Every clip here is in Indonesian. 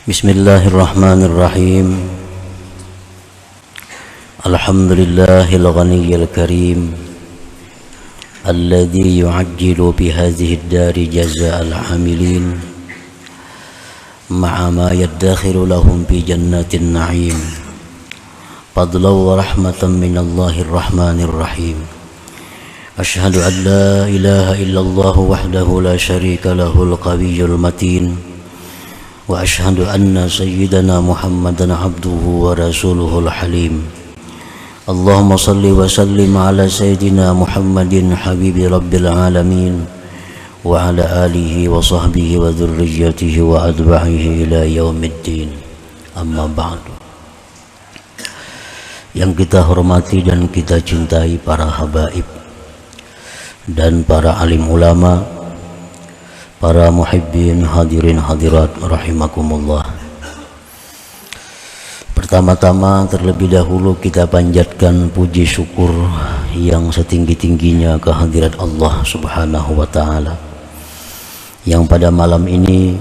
Bismillahirrahmanirrahim. Alhamdulillahil ghaniyyil karim alladzi yu'ajjilu bihadhihi ad-dari jazaa'al 'amilin ma'a ma yaddakhiru lahum fi jannatin na'im fadlan wa rahmatan minallahir rahmanir rahim. Asyhadu an la ilaha illallah wahdahu la syarika lahul qawiyyul matin wa asyhadu anna sayyidana Muhammadan abduhu wa rasuluhul halim. Allahumma salli wa sallim ala sayyidina Muhammadin habibi rabbil alamin wa ala alihi wa sahbihi wa dhurriyyatihi wa adba'ihi ila yaumiddin. Amma ba'du. Yang kita hormati dan kita cintai para habaib dan para alim ulama, para muhibbin hadirin hadirat rahimakumullah. Pertama-tama terlebih dahulu kita panjatkan puji syukur yang setinggi-tingginya kehadirat Allah Subhanahu wa taala yang pada malam ini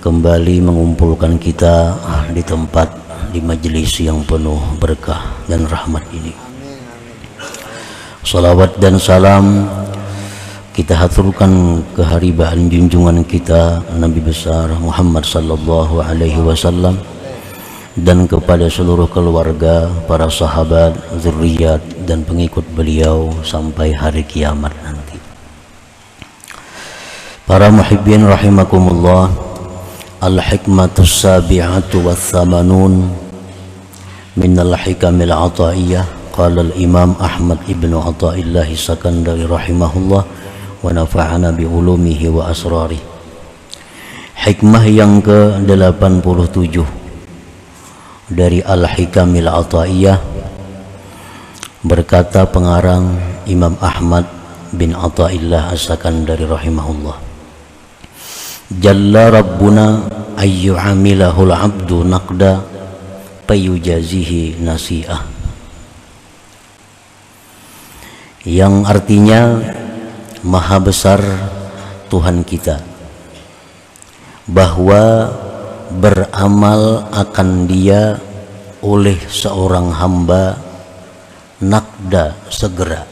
kembali mengumpulkan kita di tempat, di majelis yang penuh berkah dan rahmat ini. Salawat dan salam kita haturkan keharibaan junjungan kita Nabi besar Muhammad sallallahu alaihi wasallam dan kepada seluruh keluarga, para sahabat, zuriat dan pengikut beliau sampai hari kiamat nanti. Para muhibbin rahimakumullah, al-hikmatus sabi'atu wath-thamanun minal hikamil ataiyah. Qala al-imam Ahmad ibnu Athaillah Sakandari rahimahullah wa nafa'ana bi ulumihi wa asrarih. Hikmah yang ke-87 dari Al-Hikamil Athaiyah, berkata pengarang Imam Ahmad bin Athaillah As-Sakandari rahimahullah, Jalla Rabbuna ayyu'amilahul abdu naqda payujazihi nasi'ah, yang artinya maha besar Tuhan kita, bahwa beramal akan dia oleh seorang hamba nakda segera,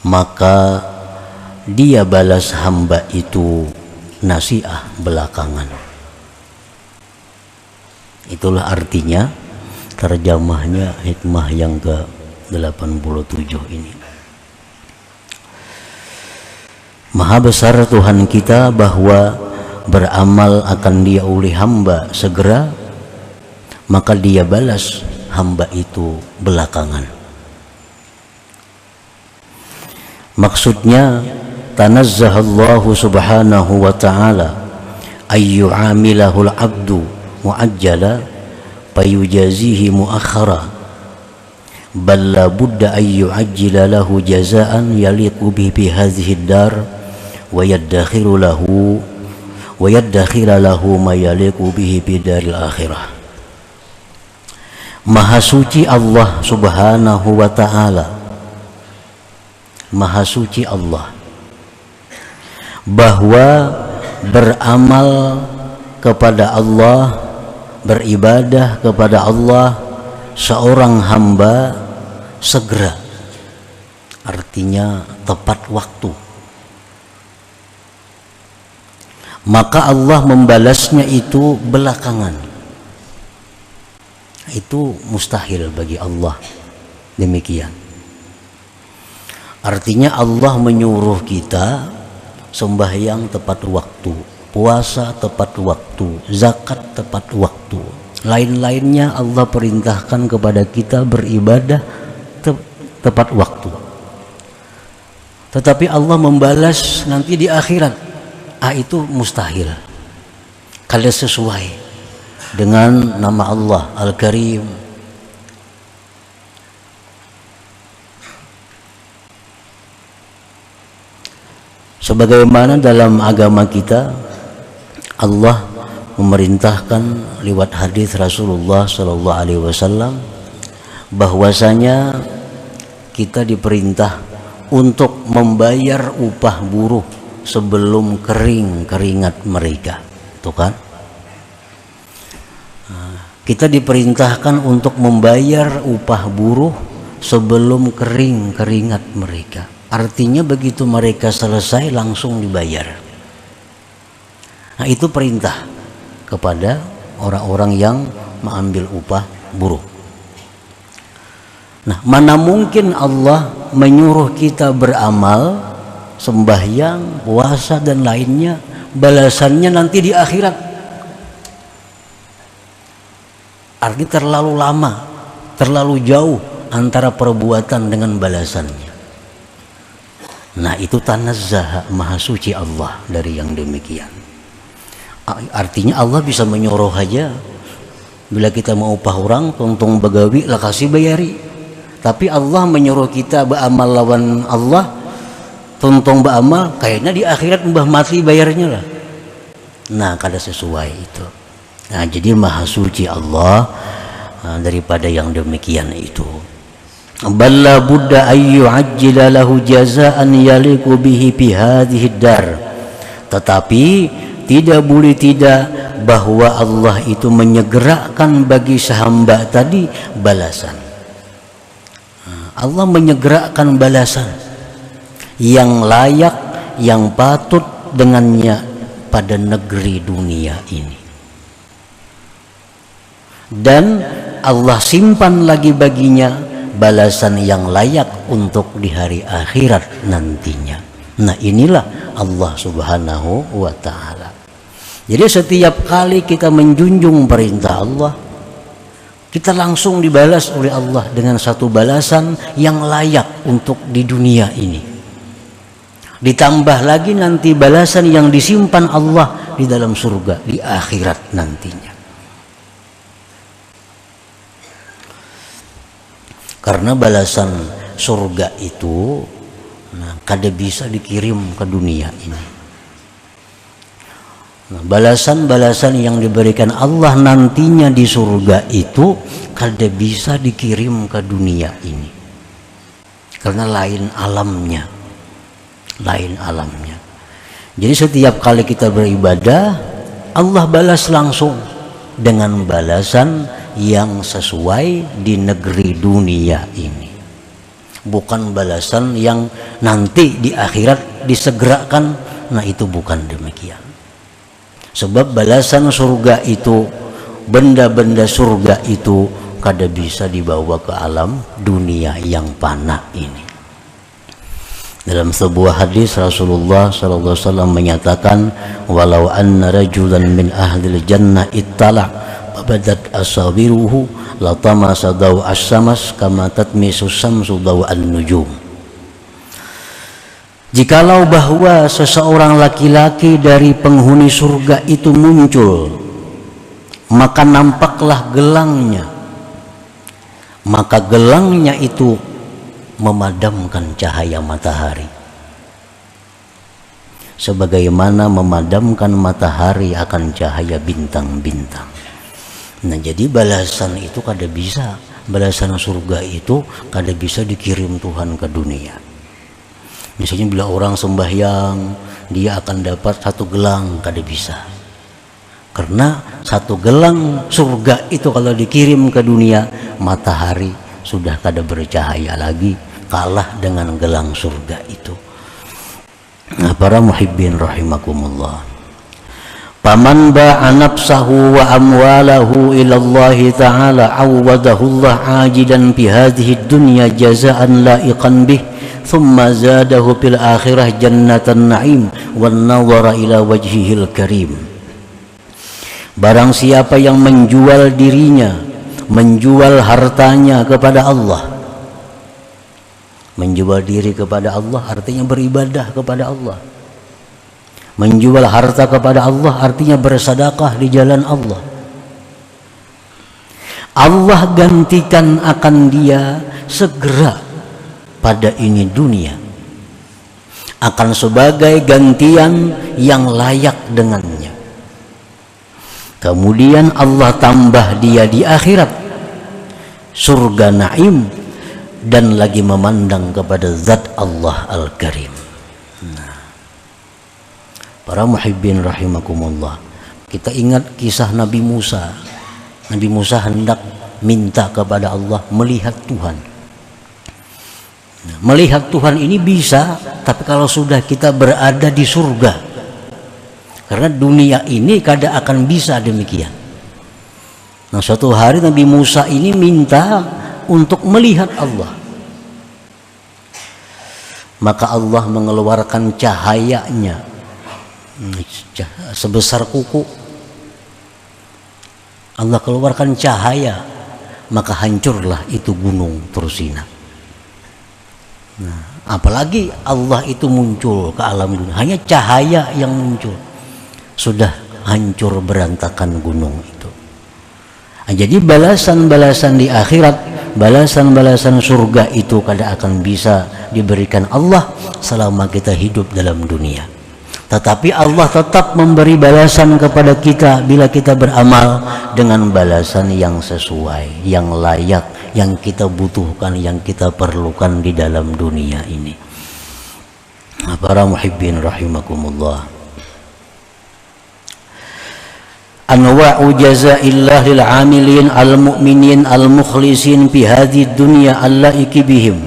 maka dia balas hamba itu nasiah belakangan. Itulah artinya terjemahnya hikmah yang ke-87 ini. Maha besar Tuhan kita bahwa beramal akan dia oleh hamba segera, maka dia balas hamba itu belakangan. Maksudnya tanazzahallahu subhanahu wa ta'ala ayyu'amilahul abdu mu'ajjala payujazihi mu'akhara, bal la budda ayyu'ajjila lahu jazaan yaliqu bihi hadhihi ad-dar wa yaddakhiru lahu ma yaliqu bihi bidaril akhirah. Maha suci Allah subhanahu wa ta'ala, maha suci Allah, bahwa beramal kepada Allah, beribadah kepada Allah seorang hamba segera, artinya tepat waktu, maka Allah membalasnya itu belakangan. Itu mustahil bagi Allah demikian. Artinya Allah menyuruh kita sembahyang tepat waktu, puasa tepat waktu, zakat tepat waktu, lain-lainnya Allah perintahkan kepada kita beribadah tepat waktu. Tetapi Allah membalas nanti di akhirat, itu mustahil. Kalau sesuai dengan nama Allah Al-Karim, sebagaimana dalam agama kita Allah memerintahkan lewat hadis Rasulullah sallallahu alaihi wasallam bahwasanya kita diperintah untuk membayar upah buruh sebelum kering keringat mereka. Itu kan Kita diperintahkan untuk membayar upah buruh sebelum kering keringat mereka. Artinya begitu mereka selesai langsung dibayar. Nah, itu perintah kepada orang-orang yang mengambil upah buruh. Nah, mana mungkin Allah menyuruh kita beramal, sembahyang, puasa dan lainnya, balasannya nanti di akhirat. Artinya terlalu lama, terlalu jauh antara perbuatan dengan balasannya. Nah, itu tanazzaha, maha suci Allah dari yang demikian. Artinya Allah bisa menyuruh aja, bila kita mau upah orang, tuntung begawi lah kasih bayari. Tapi Allah menyuruh kita beramal lawan Allah, tuntung beramal, kayaknya di akhirat mbah mati bayarnya lah. Nah, kada sesuai itu. Nah, jadi maha suci Allah daripada yang demikian itu. Balla budda ayyu ajjila lahu jazaan yaliqu bihi fi hadhihi dar. Tetapi tidak boleh tidak bahwa Allah itu menyegerakan bagi sehamba tadi balasan. Allah menyegerakan balasan yang layak, yang patut dengannya pada negeri dunia ini. Dan Allah simpan lagi baginya balasan yang layak untuk di hari akhirat nantinya. Nah, inilah Allah Subhanahu wa ta'ala. Jadi setiap kali kita menjunjung perintah Allah, kita langsung dibalas oleh Allah dengan satu balasan yang layak untuk di dunia ini. Ditambah lagi nanti balasan yang disimpan Allah di dalam surga di akhirat nantinya. Karena balasan surga itu kada bisa dikirim ke dunia ini. Balasan-balasan yang diberikan Allah nantinya di surga itu kada bisa dikirim ke dunia ini, karena lain alamnya. Jadi setiap kali kita beribadah, Allah balas langsung dengan balasan yang sesuai di negeri dunia ini, bukan balasan yang nanti di akhirat disegerakan. Nah, itu bukan demikian. Sebab balasan surga itu, benda-benda surga itu kada bisa dibawa ke alam dunia yang fana ini. Dalam sebuah hadis Rasulullah SAW menyatakan, walau anna rajulan min ahlil jannah ittala babadat asawiruhu latamasa daw as-samas kama tatmisu samsu daw an-nujum. Jikalau bahwa seseorang laki-laki dari penghuni surga itu muncul, maka nampaklah gelangnya, maka gelangnya itu memadamkan cahaya matahari, sebagaimana memadamkan matahari akan cahaya bintang-bintang. Nah, jadi balasan itu kada bisa, balasan surga itu kada bisa dikirim Tuhan ke dunia. Misalnya bila orang sembahyang, dia akan dapat satu gelang, kada bisa. Karena satu gelang surga itu kalau dikirim ke dunia, matahari sudah kada bercahaya lagi, kalah dengan gelang surga itu. Nah, para muhibbin rahimakumullah, paman ba'a nafsahu wa amwalahu ila Allah ta'ala awwadahu Allah ajidan fi hadhihi dunya jazaan la'iqan bih thumma zadahu fil akhirah jannatan na'im wan nawara ila wajhihil karim. Barang siapa yang menjual dirinya, menjual hartanya kepada Allah, menjual diri kepada Allah artinya beribadah kepada Allah, menjual harta kepada Allah artinya bersedekah di jalan Allah, Allah gantikan akan dia segera pada ini dunia akan sebagai gantian yang layak dengannya. Kemudian Allah tambah dia di akhirat surga naim dan lagi memandang kepada zat Allah Al-Karim. Nah, para muhibbin rahimakumullah, kita ingat kisah Nabi Musa Nabi Musa hendak minta kepada Allah melihat Tuhan. Melihat Tuhan ini bisa, tapi kalau sudah kita berada di surga. Karena dunia ini kada akan bisa demikian. Nah, suatu hari Nabi Musa ini minta untuk melihat Allah. Maka Allah mengeluarkan cahayanya sebesar kuku. Allah keluarkan cahaya, maka hancurlah itu gunung Tursina. Nah, apalagi Allah itu muncul ke alam dunia, hanya cahaya yang muncul, sudah hancur berantakan gunung itu. Nah, jadi balasan-balasan di akhirat, balasan-balasan surga itu kada akan bisa diberikan Allah selama kita hidup dalam dunia. Tetapi Allah tetap memberi balasan kepada kita bila kita beramal dengan balasan yang sesuai, yang layak, yang kita butuhkan, yang kita perlukan di dalam dunia ini. Para muhibbin rahimakumullah. Anwa'u jazaillah lil 'amilin al-mu'minin al-mukhlisin fi hadhihi dunya allaiki bihim.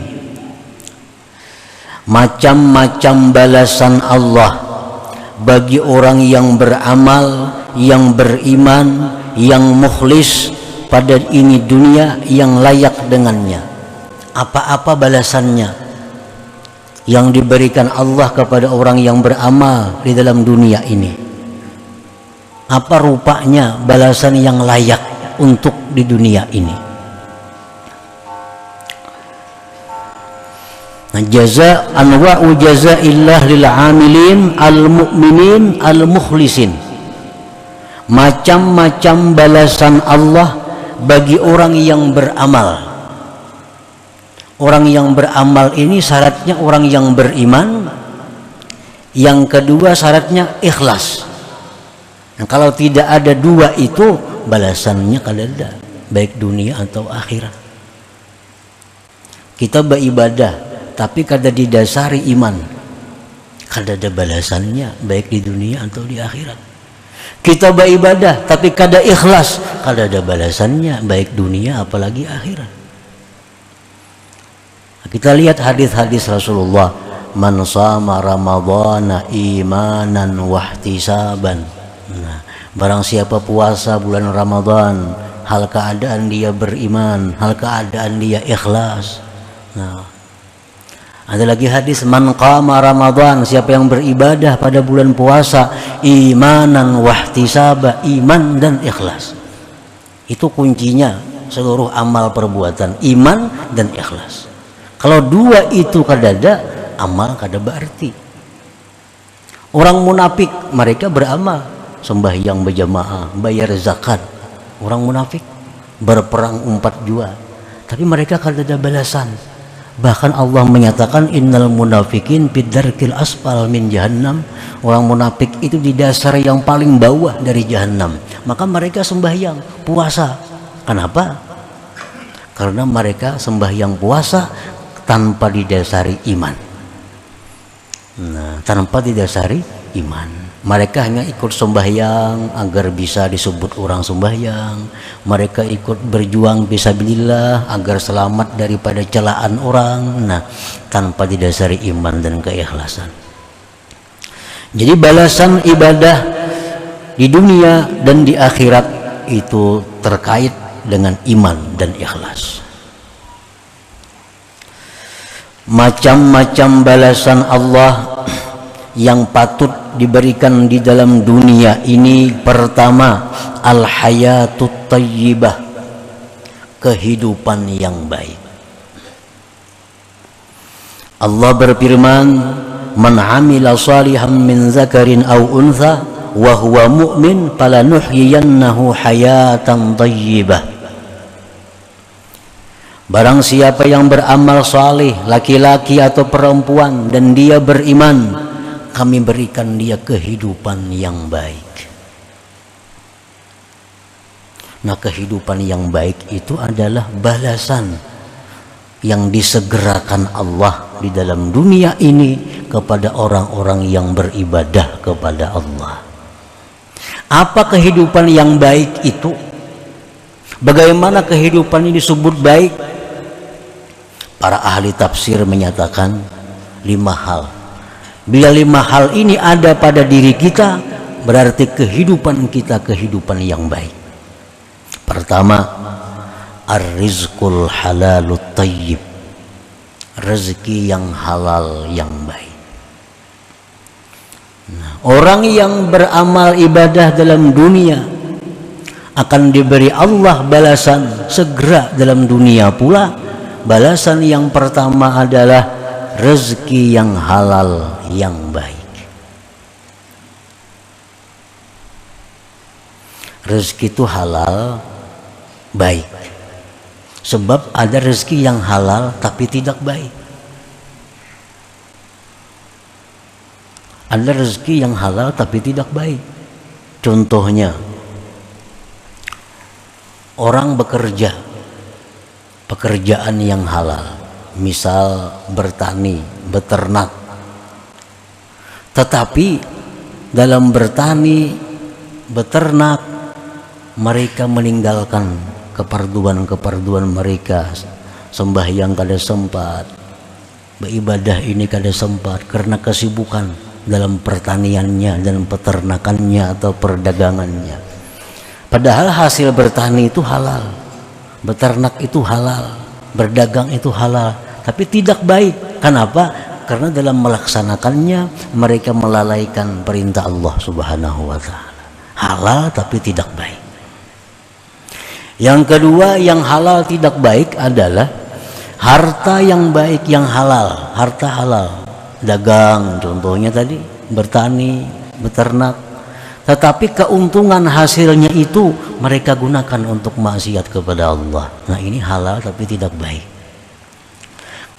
Macam-macam balasan Allah bagi orang yang beramal, yang beriman, yang mukhlis pada ini dunia, yang layak dengannya. Apa-apa balasannya yang diberikan Allah kepada orang yang beramal di dalam dunia ini? Apa rupanya balasan yang layak untuk di dunia ini? Jaza anwa'u jazaillah lil 'amilin al-mu'minin al-mukhlisin. Macam-macam balasan Allah bagi orang yang beramal. Orang yang beramal ini syaratnya orang yang beriman. Yang kedua syaratnya ikhlas. Nah, kalau tidak ada dua itu, balasannya kada ada, baik dunia atau akhirat. Kita beribadah tapi kada didasari iman, kada ada balasannya baik di dunia atau di akhirat. Kita beribadah tapi kada ikhlas, kada ada balasannya baik dunia apalagi akhirat. Kita lihat hadis-hadis Rasulullah, man shama ramadhana imanan wahtisaban. Nah, barang siapa puasa bulan Ramadan hal keadaan dia beriman, hal keadaan dia ikhlas. Nah, ada lagi hadis, man qama Ramadan, siapa yang beribadah pada bulan puasa imanan wahtisaba, iman dan ikhlas. Itu kuncinya seluruh amal perbuatan, iman dan ikhlas. Kalau dua itu kada ada, amal kada berarti. Orang munafik mereka beramal, sembahyang berjamaah, bayar zakat. Orang munafik berperang 4 jua, tapi mereka kada ada balasan. Bahkan Allah menyatakan innal munafikin bidarkil asfal min jahannam. Orang munafik itu di dasar yang paling bawah dari jahannam. Maka mereka sembahyang, puasa. Kenapa? Karena mereka sembahyang puasa tanpa didasari iman. Nah, tanpa didasari iman. Mereka hanya ikut sembahyang agar bisa disebut orang sembahyang. Mereka ikut berjuang fisabilillah agar selamat daripada celaan orang. Nah, tanpa didasari iman dan keikhlasan. Jadi balasan ibadah di dunia dan di akhirat itu terkait dengan iman dan ikhlas. Macam-macam balasan Allah yang patut diberikan di dalam dunia ini. Pertama, al-hayatut thayyibah, kehidupan yang baik. Allah berfirman, man amila salihan min zakarin aw untha wa huwa mu'min falanuhyiyannahu hayatan thayyibah. Barang siapa yang beramal saleh, laki-laki atau perempuan, dan dia beriman, kami berikan dia kehidupan yang baik. Nah, kehidupan yang baik itu adalah balasan yang disegerakan Allah di dalam dunia ini kepada orang-orang yang beribadah kepada Allah. Apa kehidupan yang baik itu? Bagaimana kehidupan ini disebut baik? Para ahli tafsir menyatakan 5 hal. Bila 5 hal ini ada pada diri kita, berarti kehidupan kita kehidupan yang baik. Pertama, ar-rizqul halalut tayyib, rezeki yang halal yang baik. Orang yang beramal ibadah dalam dunia akan diberi Allah balasan segera dalam dunia pula. Balasan yang pertama adalah rezeki yang halal yang baik. Rezeki itu halal baik. Sebab ada rezeki yang halal tapi tidak baik. Ada rezeki yang halal tapi tidak baik. Contohnya, orang bekerja pekerjaan yang halal, misal bertani, beternak. Tetapi dalam bertani, beternak, mereka meninggalkan keperduan mereka. Sembahyang kada sempat, beribadah ini kada sempat karena kesibukan dalam pertaniannya dan peternakannya atau perdagangannya. Padahal hasil bertani itu halal, beternak itu halal, berdagang itu halal, tapi tidak baik. Kenapa? Karena dalam melaksanakannya mereka melalaikan perintah Allah Subhanahu wa ta'ala. Halal tapi tidak baik. Yang kedua, yang halal tidak baik adalah harta yang baik yang halal, harta halal, dagang contohnya tadi, bertani, beternak. Tetapi keuntungan hasilnya itu mereka gunakan untuk maksiat kepada Allah. Nah, ini halal tapi tidak baik.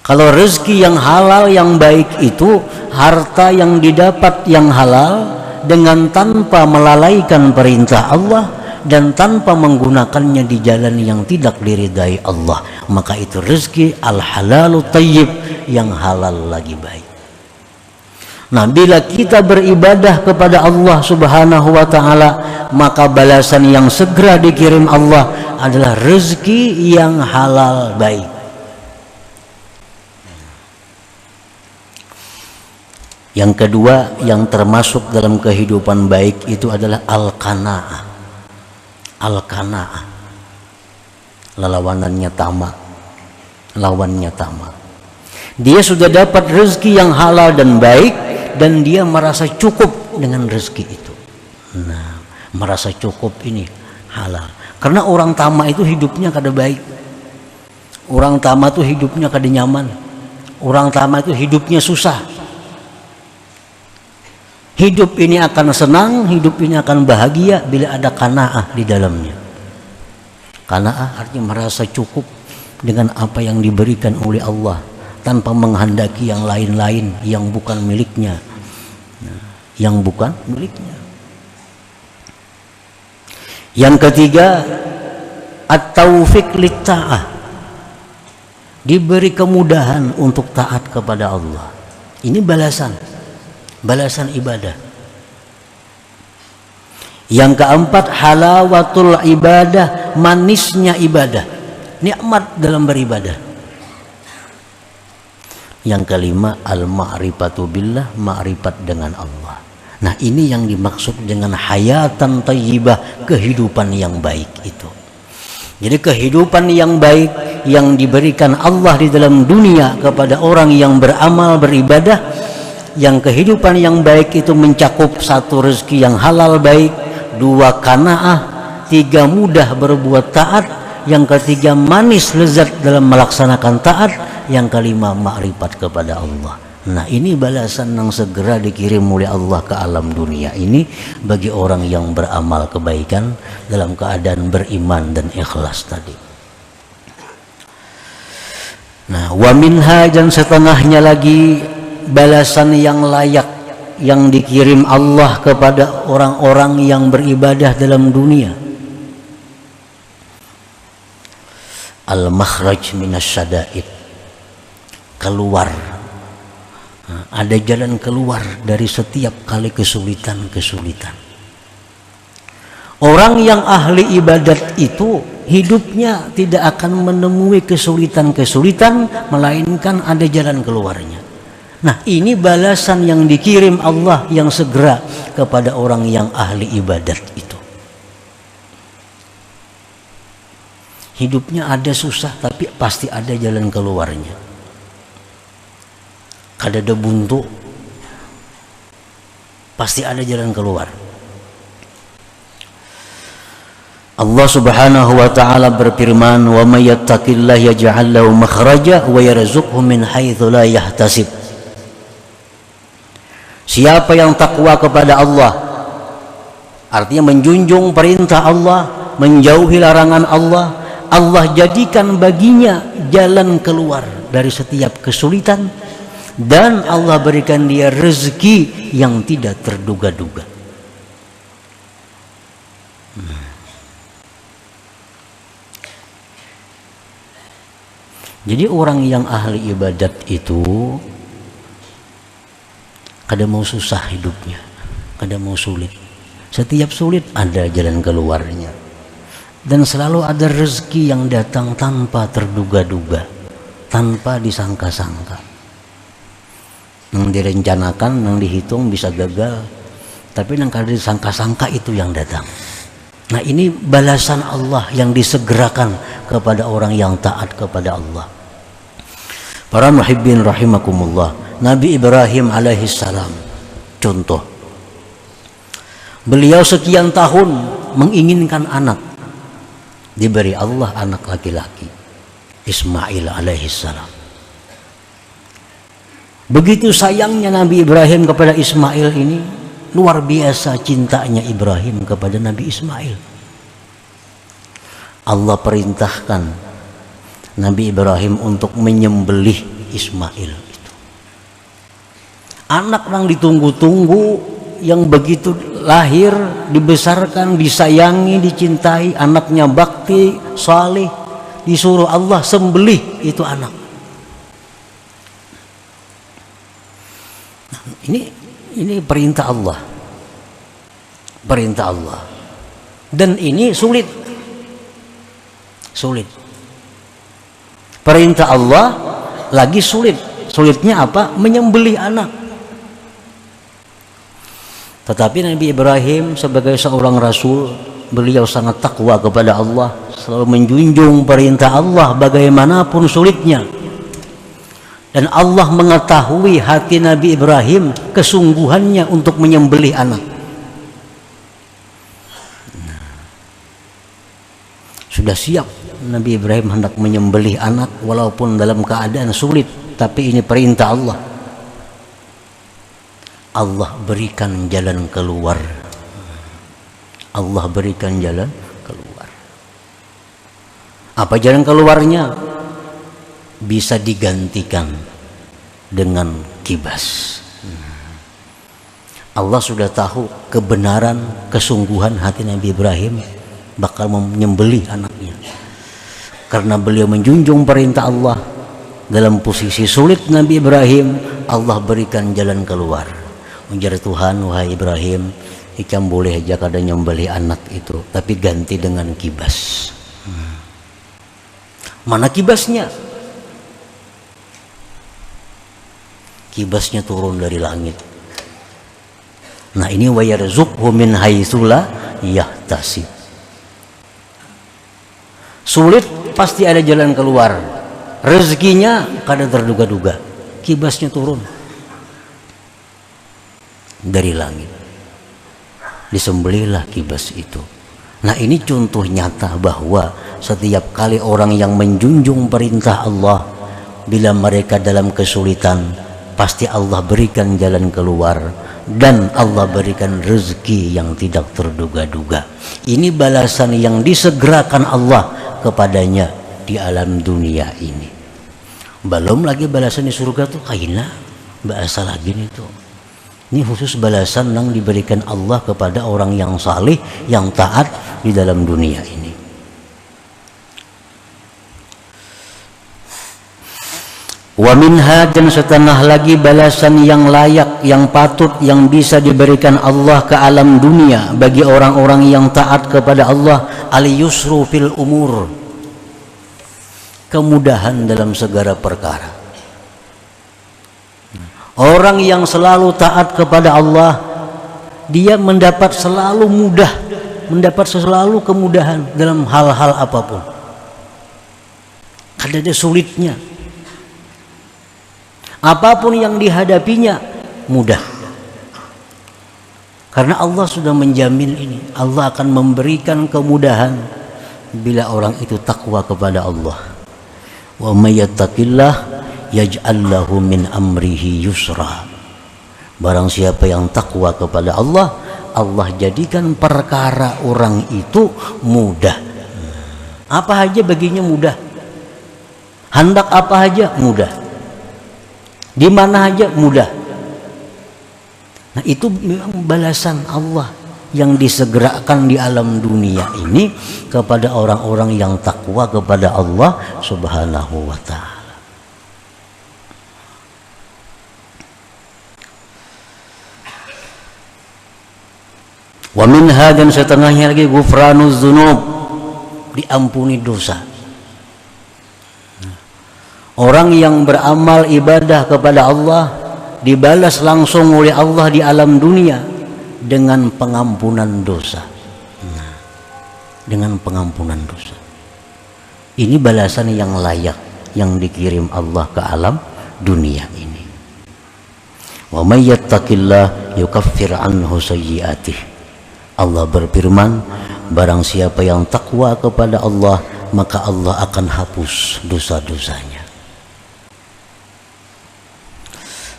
Kalau rezeki yang halal yang baik itu harta yang didapat yang halal dengan tanpa melalaikan perintah Allah dan tanpa menggunakannya di jalan yang tidak diridai Allah, maka itu rezeki al-halalu tayyib, yang halal lagi baik. Nah, bila kita beribadah kepada Allah Subhanahu wa ta'ala, maka balasan yang segera dikirim Allah adalah rezeki yang halal baik. Yang kedua yang termasuk dalam kehidupan baik itu adalah al-qanaah. Al-qanaah, lawanannya tamak, lawannya tamak. Dia sudah dapat rezeki yang halal dan baik, dan dia merasa cukup dengan rezeki itu. Nah, merasa cukup ini halal. Karena orang tamak itu hidupnya kada baik. Orang tamak itu hidupnya kada nyaman. Orang tamak itu hidupnya susah. Hidup ini akan senang, hidup ini akan bahagia bila ada qanaah di dalamnya. Qanaah artinya merasa cukup dengan apa yang diberikan oleh Allah, tanpa menghendaki yang lain-lain yang bukan miliknya, yang bukan miliknya. Yang ketiga, at-taufiq lit-ta'ah, diberi kemudahan untuk taat kepada Allah. Ini balasan ibadah. Yang keempat, halawatul ibadah, manisnya ibadah, nikmat dalam beribadah. Yang kelima, al-ma'rifatu billah, ma'rifat dengan Allah. Nah, ini yang dimaksud dengan hayatan thayyibah, kehidupan yang baik itu. Jadi kehidupan yang baik yang diberikan Allah di dalam dunia kepada orang yang beramal beribadah, yang kehidupan yang baik itu mencakup 1, rezeki yang halal baik, 2, qanaah, 3, mudah berbuat taat, yang ketiga manis lezat dalam melaksanakan taat, yang kelima makrifat kepada Allah. Nah, ini balasan yang segera dikirim oleh Allah ke alam dunia ini bagi orang yang beramal kebaikan dalam keadaan beriman dan ikhlas tadi. Nah, wa minha, dan setengahnya lagi balasan yang layak yang dikirim Allah kepada orang-orang yang beribadah dalam dunia. Al-makhraj minasyada'id, keluar, ada jalan keluar dari setiap kali kesulitan-kesulitan. Orang yang ahli ibadat itu hidupnya tidak akan menemui kesulitan-kesulitan, melainkan ada jalan keluarnya. Nah, ini balasan yang dikirim Allah yang segera kepada orang yang ahli ibadat itu. Hidupnya ada susah, tapi pasti ada jalan keluarnya. Kadada buntu, pasti ada jalan keluar. Allah Subhanahu wa taala berfirman, "Wa may yattaqillaha yaj'al lahu makhraja wa yarzuqhu min haitsu la yahtasib." Siapa yang takwa kepada Allah, artinya menjunjung perintah Allah, menjauhi larangan Allah, Allah jadikan baginya jalan keluar dari setiap kesulitan, dan Allah berikan dia rezeki yang tidak terduga-duga. Jadi orang yang ahli ibadat itu kada mau susah hidupnya, kada mau sulit. Setiap sulit ada jalan keluarnya, dan selalu ada rezeki yang datang tanpa terduga-duga, tanpa disangka-sangka. Yang direncanakan, yang dihitung bisa gagal, tapi yang kada disangka-sangka itu yang datang. Nah, ini balasan Allah yang disegerakan kepada orang yang taat kepada Allah. Para muhibbin rahimakumullah, Nabi Ibrahim alaihissalam contoh. Beliau sekian tahun menginginkan anak, diberi Allah anak laki-laki, Ismail alaihissalam. Begitu sayangnya Nabi Ibrahim kepada Ismail ini, luar biasa cintanya Ibrahim kepada Nabi Ismail. Allah perintahkan Nabi Ibrahim untuk menyembelih Ismail itu. Anak yang ditunggu-tunggu, yang begitu lahir, dibesarkan, disayangi, dicintai, anaknya bakti, saleh, disuruh Allah sembelih itu anak. Nah, ini perintah Allah. Perintah Allah. Dan ini sulit. Perintah Allah lagi sulit. Sulitnya apa? Menyembelih anak. Tetapi Nabi Ibrahim sebagai seorang rasul, beliau sangat takwa kepada Allah, selalu menjunjung perintah Allah bagaimanapun sulitnya. Dan Allah mengetahui hati Nabi Ibrahim, kesungguhannya untuk menyembelih anak. Sudah siap Nabi Ibrahim hendak menyembelih anak walaupun dalam keadaan sulit, tapi ini perintah Allah. Allah berikan jalan keluar. Allah berikan jalan keluar. Apa jalan keluarnya? Bisa digantikan dengan kibas. Allah sudah tahu kebenaran, kesungguhan hati Nabi Ibrahim bakal menyembelih anaknya. Karena beliau menjunjung perintah Allah, dalam posisi sulit Nabi Ibrahim, Allah berikan jalan keluar. Ujar Tuhan, wahai Ibrahim, ikam boleh aja kada nyembelih anak itu, tapi ganti dengan kibas. Mana kibasnya? Kibasnya turun dari langit. Nah, ini wa yarzuqhu min haitsu la yahtasib. Sulit pasti ada jalan keluar. Rezekinya kada terduga-duga. Kibasnya turun dari langit. Disembelihlah kibas itu. Nah, ini contoh nyata bahwa setiap kali orang yang menjunjung perintah Allah, bila mereka dalam kesulitan, pasti Allah berikan jalan keluar, dan Allah berikan rezeki yang tidak terduga-duga. Ini balasan yang disegerakan Allah kepadanya di alam dunia ini. Belum lagi balasan di surga tuh kaina bahasa lagi nih tuh. Ini khusus balasan yang diberikan Allah kepada orang yang saleh, yang taat di dalam dunia ini. Wa minha, dan setengah lagi balasan yang layak, yang patut yang bisa diberikan Allah ke alam dunia bagi orang-orang yang taat kepada Allah, al-yusru fil umur, kemudahan dalam segala perkara. Orang yang selalu taat kepada Allah, dia mendapat selalu mudah, mendapat selalu kemudahan dalam hal-hal apapun. Kada ada sulitnya. Apapun yang dihadapinya mudah. Karena Allah sudah menjamin ini. Allah akan memberikan kemudahan bila orang itu takwa kepada Allah. Wa may yattaqillah yaj'al lahu min amrihi yusra. Barang siapa yang takwa kepada Allah, Allah jadikan perkara orang itu mudah. Apa aja baginya mudah. Hendak apa aja mudah. Di mana aja mudah. Nah, itu memang balasan Allah yang disegerakan di alam dunia ini kepada orang-orang yang takwa kepada Allah Subhanahu wa ta'ala. Wa minha, dan setengahnya lagi, ghufranuz dzunub, diampuni dosa. Orang yang beramal ibadah kepada Allah dibalas langsung oleh Allah di alam dunia dengan pengampunan dosa. Nah, dengan pengampunan dosa. Ini balasan yang layak yang dikirim Allah ke alam dunia ini. Wa may yattaqillah yukaffir anhu sayyi'atih. Allah berfirman, barang siapa yang takwa kepada Allah, maka Allah akan hapus dosa-dosanya.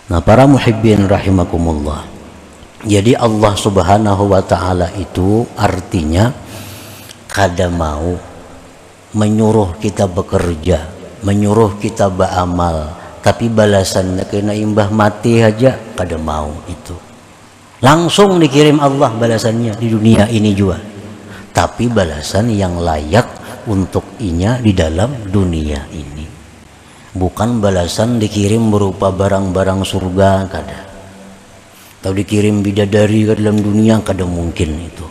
Nah, para muhibbin rahimakumullah. Jadi Allah Subhanahu wa ta'ala itu artinya kada mau menyuruh kita bekerja, menyuruh kita beramal, tapi balasannya kena imbah mati aja kada mau itu. Langsung dikirim Allah balasannya di dunia ini juga. Tapi balasan yang layak untuk inya di dalam dunia ini. Bukan balasan dikirim berupa barang-barang surga, kada. Atau dikirim bidadari ke dalam dunia, kada mungkin itu.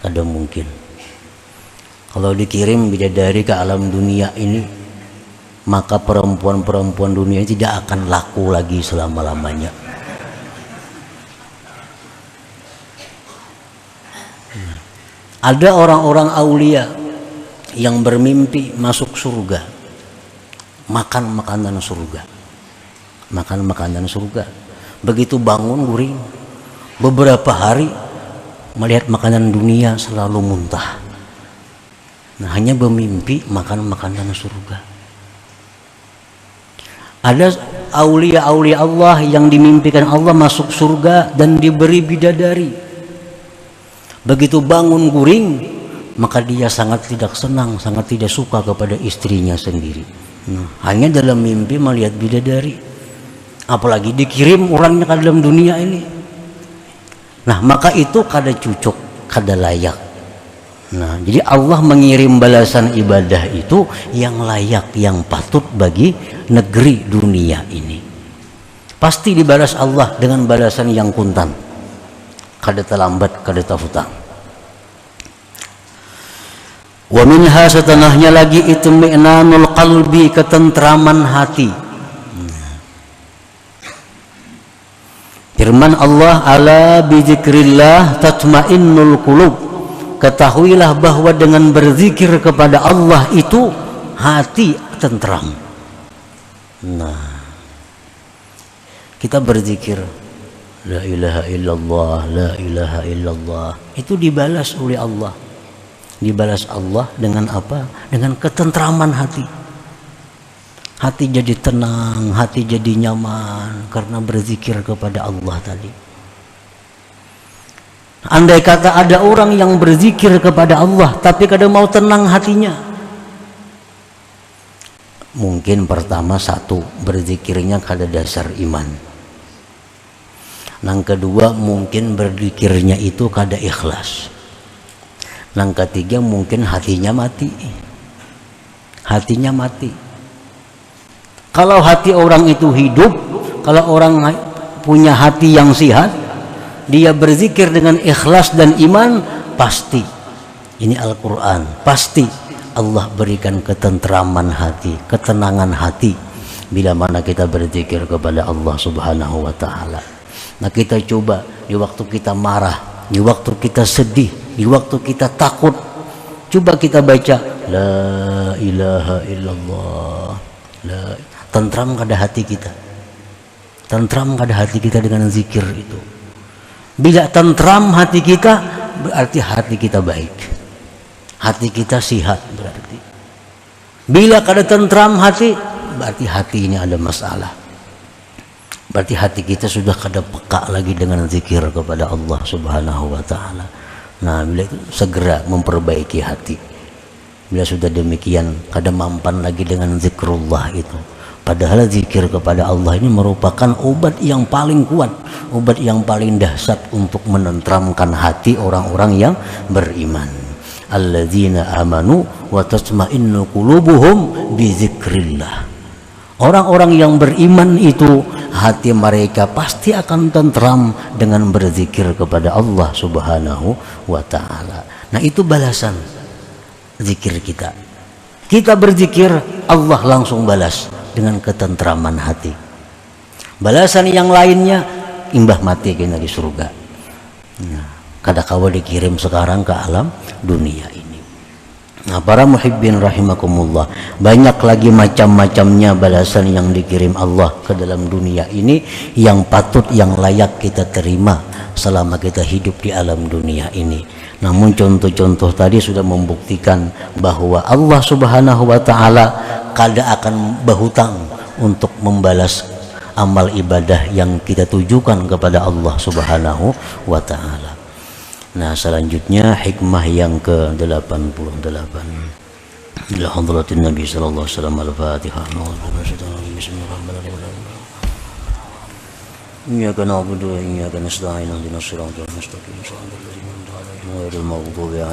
Kada mungkin. Kalau dikirim bidadari ke alam dunia ini, maka perempuan-perempuan dunia tidak akan laku lagi selama-lamanya. Ada orang-orang aulia yang bermimpi masuk surga, makan makanan surga, makan makanan surga. Begitu bangun guring, beberapa hari melihat makanan dunia selalu muntah. Nah, hanya bermimpi makan makanan surga. Ada aulia-aulia Allah yang dimimpikan Allah masuk surga dan diberi bidadari. Begitu bangun guring, maka dia sangat tidak senang, sangat tidak suka kepada istrinya sendiri. Nah, hanya dalam mimpi melihat bidadari, apalagi dikirim orangnya ke dalam dunia ini. Nah, maka itu kada cucuk, kada layak. Nah, jadi Allah mengirim balasan ibadah itu yang layak, yang patut bagi negeri dunia ini. Pasti dibalas Allah dengan balasan yang kuntan, kada terlambat, kada terhutang. Wa minha, setengahnya lagi, itmi'nanul qalbi, ketentraman hati. Firman Allah, ala bizikrillah tatmainnul qulub. Ketahuilah bahwa dengan berzikir kepada Allah itu hati tentram. Nah, kita berzikir la ilaha illallah, la ilaha illallah, itu dibalas oleh Allah. Dibalas Allah dengan apa? Dengan ketentraman hati. Hati jadi tenang, hati jadi nyaman karena berzikir kepada Allah tadi. Andai kata ada orang yang berzikir kepada Allah tapi kada mau tenang hatinya, mungkin pertama, satu, berzikirnya kada dasar iman. Yang kedua, mungkin berzikirnya itu kada ikhlas. Yang ketiga, mungkin hatinya mati. Hatinya mati. Kalau hati orang itu hidup, kalau orang punya hati yang sihat, dia berzikir dengan ikhlas dan iman, pasti ini Al-Quran, pasti Allah berikan ketentraman hati, ketenangan hati bila mana kita berzikir kepada Allah Subhanahu wa Ta'ala. Nah, kita coba di waktu kita marah, di waktu kita sedih, di waktu kita takut, coba kita baca la ilaha illallah. Tentram kada hati kita, tentram kada hati kita dengan zikir itu. Bila tentram hati kita, berarti hati kita baik, hati kita sihat. Berarti bila kada tentram hati, berarti hati ini ada masalah, berarti hati kita sudah kada peka lagi dengan zikir kepada Allah Subhanahu wa Ta'ala. Nah, bila itu segera memperbaiki hati. Bila sudah demikian, kada mampan lagi dengan zikrullah itu. Padahal zikir kepada Allah ini merupakan obat yang paling kuat, obat yang paling dahsyat untuk menentramkan hati orang-orang yang beriman. Alladzina amanu wa tatma'innu qulubuhum bi dzikrillah. Orang-orang yang beriman itu hati mereka pasti akan tentram dengan berzikir kepada Allah Subhanahu wa Ta'ala. Nah, itu balasan zikir kita. Kita berzikir, Allah langsung balas dengan ketentraman hati. Balasan yang lainnya, imbah mati kena di surga. Nah, kada kawa dikirim sekarang ke alam dunia ini. Nah, para muhibbin rahimakumullah, banyak lagi macam-macamnya balasan yang dikirim Allah ke dalam dunia ini yang patut, yang layak kita terima selama kita hidup di alam dunia ini. Namun contoh-contoh tadi sudah membuktikan bahwa Allah Subhanahu wa Ta'ala kada akan berhutang untuk membalas amal ibadah yang kita tujukan kepada Allah Subhanahu wa Ta'ala. Nah, selanjutnya hikmah yang ke-88. Ila hadratin Nabi sallallahu alaihi wasallam. Al-Fatihah. Bismillahirrahmanirrahim. Iyyaka na'budu wa iyyaka nasta'in. Ihdinas siratal mustaqim. Shiratal ladzina an'amta 'alaihim ghairil maghdubi 'alaihim